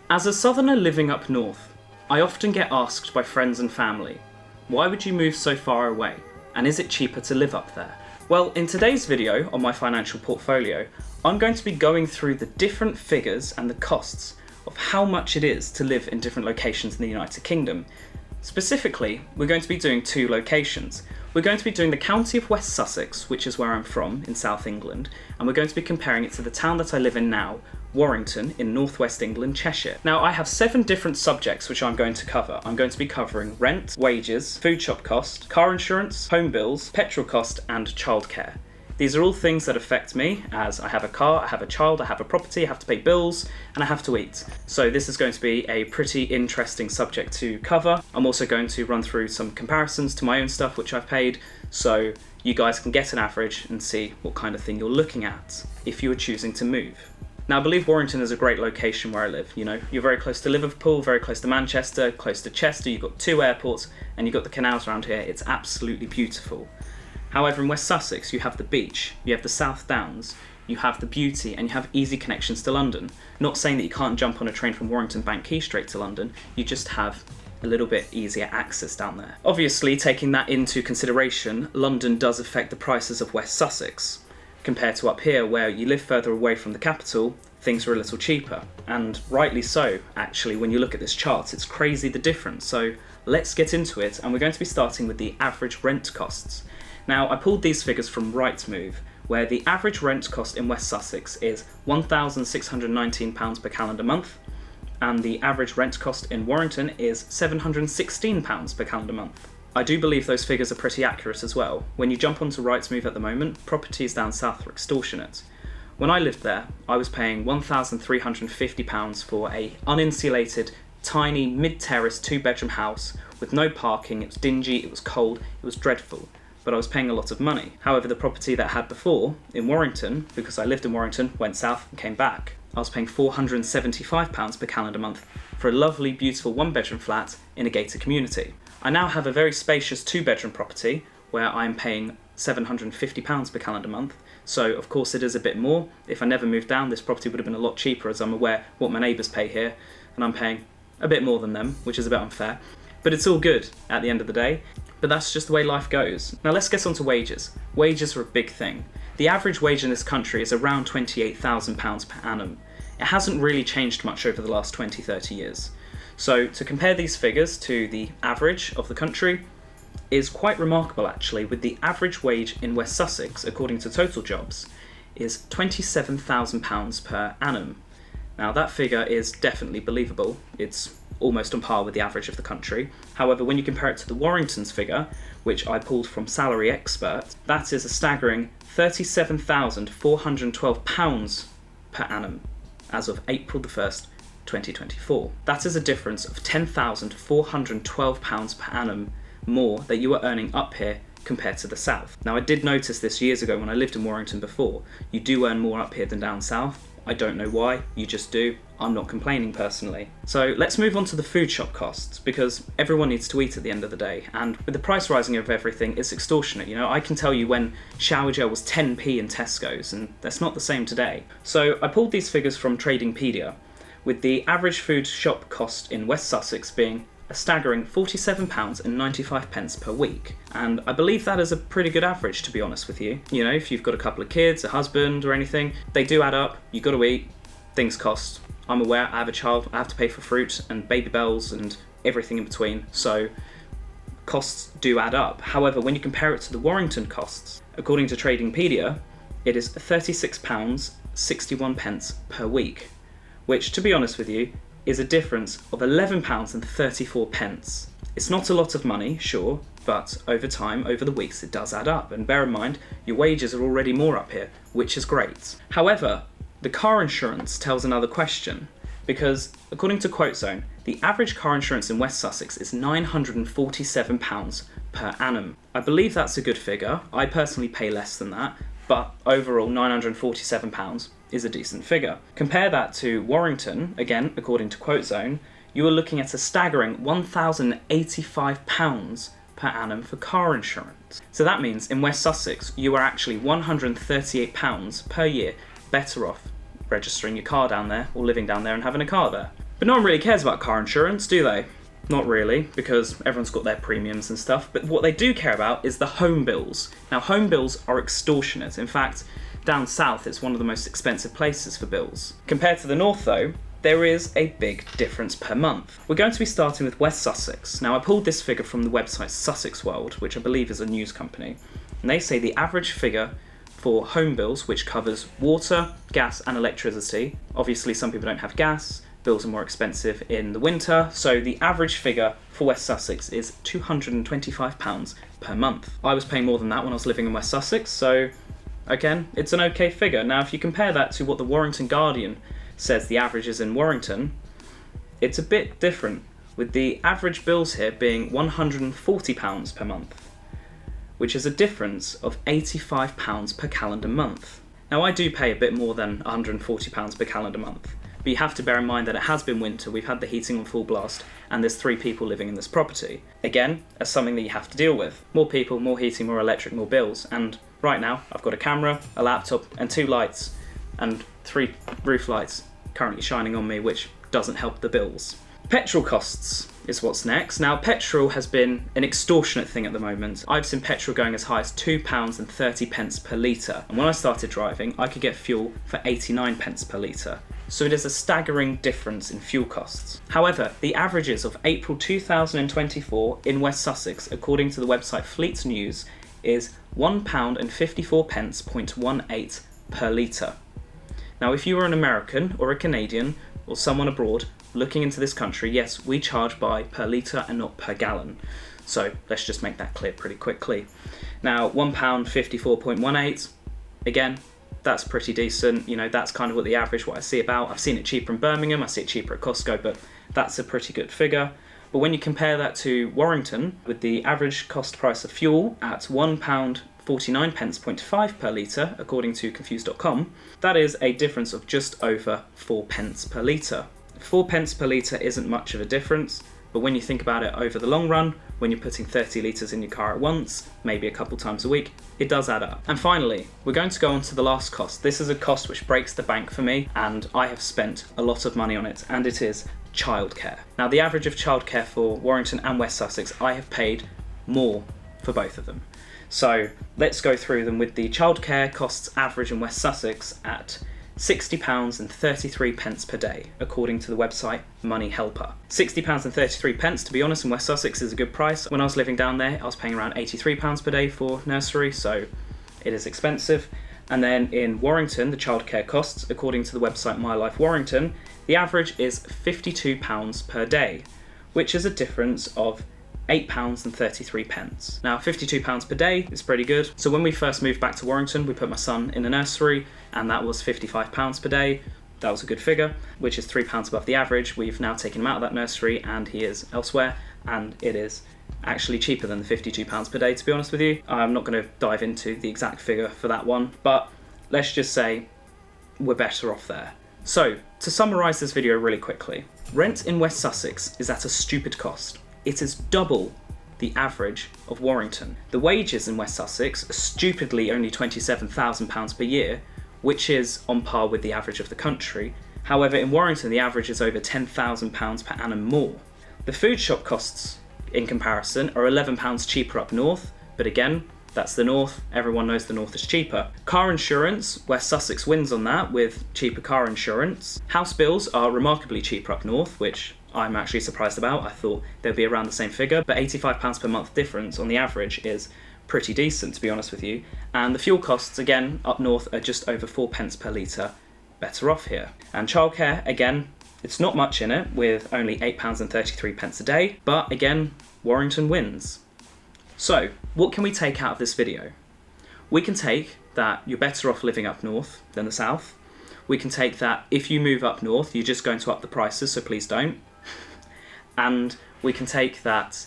As a southerner living up north, I often get asked by friends and family, why would you move so far away? And is it cheaper to live up there? Well, in today's video on my financial portfolio, I'm going to be going through the different figures and the costs of how much it is to live in different locations in the United Kingdom. Specifically, we're going to be doing two locations. We're going to be doing the county of West Sussex, which is where I'm from, in South England, and we're going to be comparing it to the town that I live in now, Warrington, in northwest England, Cheshire. Now, I have 7 different subjects which I'm going to cover. I'm going to be covering rent, wages, food shop cost, car insurance, home bills, petrol cost, and childcare. These are all things that affect me, as I have a car, I have a child, I have a property, I have to pay bills, and I have to eat. So this is going to be a pretty interesting subject to cover. I'm also going to run through some comparisons to my own stuff which I've paid, so you guys can get an average and see what kind of thing you're looking at if you are choosing to move. Now, I believe Warrington is a great location where I live. You know, you're very close to Liverpool, very close to Manchester, close to Chester, you've got 2 airports, and you've got the canals around here. It's absolutely beautiful. However, in West Sussex, you have the beach, you have the South Downs, you have the beauty, and you have easy connections to London. Not saying that you can't jump on a train from Warrington Bank Quay straight to London, you just have a little bit easier access down there. Obviously, taking that into consideration, London does affect the prices of West Sussex. Compared to up here, where you live further away from the capital, things are a little cheaper. And rightly so, actually, when you look at this chart, it's crazy the difference. So let's get into it, and we're going to be starting with the average rent costs. Now, I pulled these figures from Rightmove, where the average rent cost in West Sussex is £1,619 per calendar month, and the average rent cost in Warrington is £716 per calendar month. I do believe those figures are pretty accurate as well. When you jump onto Rightmove at the moment, properties down south are extortionate. When I lived there, I was paying £1,350 for a uninsulated, tiny, mid-terrace 2-bedroom house with no parking. It was dingy, it was cold, it was dreadful. But I was paying a lot of money. However, the property that I had before, in Warrington, because I lived in Warrington, went south and came back, I was paying £475 per calendar month for a lovely, beautiful 1-bedroom flat in a gated community. I now have a very spacious 2-bedroom property where I'm paying £750 per calendar month. So, of course, it is a bit more. If I never moved down, this property would have been a lot cheaper, as I'm aware what my neighbours pay here, and I'm paying a bit more than them, which is a bit unfair. But it's all good at the end of the day. But that's just the way life goes. Now let's get on to wages. Wages are a big thing. The average wage in this country is around £28,000 per annum. It hasn't really changed much over the last 20-30 years. So to compare these figures to the average of the country is quite remarkable actually, with the average wage in West Sussex, according to Total Jobs, is £27,000 per annum. Now that figure is definitely believable. It's almost on par with the average of the country. However, when you compare it to the Warrington's figure, which I pulled from Salary Expert, that is a staggering £37,412 per annum as of April the 1st, 2024. That is a difference of £10,412 per annum more that you are earning up here compared to the south. Now, I did notice this years ago when I lived in Warrington before. You do earn more up here than down south. I don't know why, you just do. I'm not complaining personally. So let's move on to the food shop costs, because everyone needs to eat at the end of the day, and with the price rising of everything, it's extortionate. You know, I can tell you when shower gel was 10p in Tesco's, and that's not the same today. So I pulled these figures from Tradingpedia, with the average food shop cost in West Sussex being a staggering £47.95 per week. And I believe that is a pretty good average, to be honest with you. You know, if you've got a couple of kids, a husband or anything, they do add up, you've got to eat, things cost. I'm aware, I have a child, I have to pay for fruit and baby bells and everything in between, so costs do add up. However, when you compare it to the Warrington costs, according to Tradingpedia, it is £36.61 per week, which, to be honest with you, is a difference of £11.34. It's not a lot of money, sure, but over time, over the weeks, it does add up. And bear in mind, your wages are already more up here, which is great. However, the car insurance tells another question, because according to QuoteZone, the average car insurance in West Sussex is £947 per annum. I believe that's a good figure. I personally pay less than that, but overall £947 is a decent figure. Compare that to Warrington, again, according to QuoteZone, you are looking at a staggering £1,085 per annum for car insurance. So that means in West Sussex, you are actually £138 per year better off registering your car down there or living down there and having a car there. But no one really cares about car insurance, do they? Not really, because everyone's got their premiums and stuff, but what they do care about is the home bills. Now, home bills are extortionate. In fact, down south it's one of the most expensive places for bills. Compared to the north though, there is a big difference per month. We're going to be starting with West Sussex. Now, I pulled this figure from the website Sussex World, which I believe is a news company, and they say the average figure for home bills, which covers water, gas and electricity. Obviously some people don't have gas, bills are more expensive in the winter, so the average figure for West Sussex is £225 per month. I was paying more than that when I was living in West Sussex, so again, it's an okay figure. Now, if you compare that to what the Warrington Guardian says the average is in Warrington, it's a bit different, with the average bills here being £140 per month, which is a difference of £85 per calendar month. Now, I do pay a bit more than £140 per calendar month, but you have to bear in mind that it has been winter, we've had the heating on full blast, and there's 3 people living in this property. Again, as something that you have to deal with. More people, more heating, more electric, more bills, and right now I've got a camera, a laptop, and 2 lights, and 3 roof lights currently shining on me, which doesn't help the bills. Petrol costs is what's next. Now, petrol has been an extortionate thing at the moment. I've seen petrol going as high as £2.30 per litre, and when I started driving I could get fuel for 89p per litre. So it is a staggering difference in fuel costs. However, the averages of April 2024 in West Sussex, according to the website Fleet News, is £1.54.18 per litre. Now, if you are an American or a Canadian or someone abroad looking into this country, yes, we charge by per litre and not per gallon. So let's just make that clear pretty quickly. Now, £1.54.18, again, that's pretty decent. You know, that's kind of what the average, what I see about. I've seen it cheaper in Birmingham, I see it cheaper at Costco, but that's a pretty good figure. But when you compare that to Warrington, with the average cost price of fuel at £1.49.5 per litre, according to confused.com, that is a difference of just over 4p per litre. 4p per litre isn't much of a difference, but when you think about it over the long run, when you're putting 30 litres in your car at once, maybe a couple times a week, it does add up. And finally, we're going to go on to the last cost. This is a cost which breaks the bank for me, and I have spent a lot of money on it, and it is childcare. Now, the average of childcare for Warrington and West Sussex, I have paid more for both of them. So let's go through them, with the childcare costs average in West Sussex at £60.33 per day, according to the website Money Helper. £60.33, to be honest, in West Sussex is a good price. When I was living down there, I was paying around £83 per day for nursery, so it is expensive. And then in Warrington, the childcare costs, according to the website My Life Warrington, the average is £52 per day, which is a difference of £8.33. Now, £52 per day is pretty good. So when we first moved back to Warrington, we put my son in a nursery, and that was £55 per day. That was a good figure, which is £3 above the average. We've now taken him out of that nursery and he is elsewhere, and it is actually cheaper than the £52 per day, to be honest with you. I'm not going to dive into the exact figure for that one, but let's just say we're better off there. So, to summarise this video really quickly, rent in West Sussex is at a stupid cost. It is double the average of Warrington. The wages in West Sussex are stupidly only £27,000 per year, which is on par with the average of the country. However, in Warrington, the average is over £10,000 per annum more. The food shop costs, in comparison, are £11 cheaper up north, but again, that's the north, everyone knows the north is cheaper. Car insurance, West Sussex wins on that with cheaper car insurance. House bills are remarkably cheaper up north, which I'm actually surprised about. I thought they'd be around the same figure, but £85 per month difference on the average is pretty decent, to be honest with you. And the fuel costs, again, up north are just over 4p per litre better off here. And childcare, again, it's not much in it, with only £8.33 a day, but again, Warrington wins. So, what can we take out of this video? We can take that you're better off living up north than the south. We can take that if you move up north, you're just going to up the prices, so please don't. And we can take that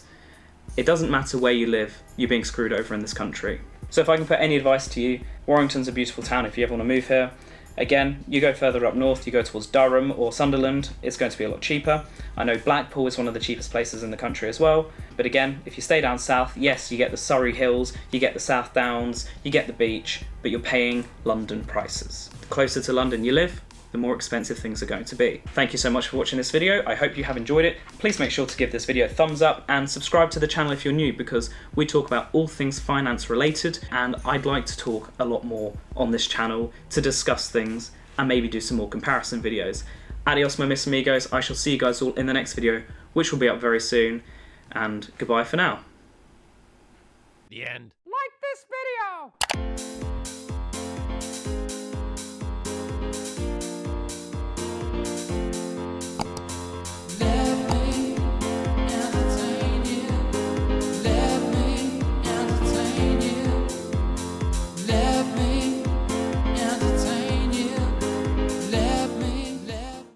it doesn't matter where you live, you're being screwed over in this country. So if I can put any advice to you, Warrington's a beautiful town if you ever want to move here. Again, you go further up north, you go towards Durham or Sunderland, it's going to be a lot cheaper. I know Blackpool is one of the cheapest places in the country as well, but again, if you stay down south, yes, you get the Surrey Hills, you get the South Downs, you get the beach, but you're paying London prices. The closer to London you live, the more expensive things are going to be. Thank you so much for watching this video. I hope you have enjoyed it. Please make sure to give this video a thumbs up and subscribe to the channel if you're new, because we talk about all things finance related, and I'd like to talk a lot more on this channel to discuss things and maybe do some more comparison videos. Adios, my mis amigos. I shall see you guys all in the next video, which will be up very soon, and goodbye for now. The end. Like this video!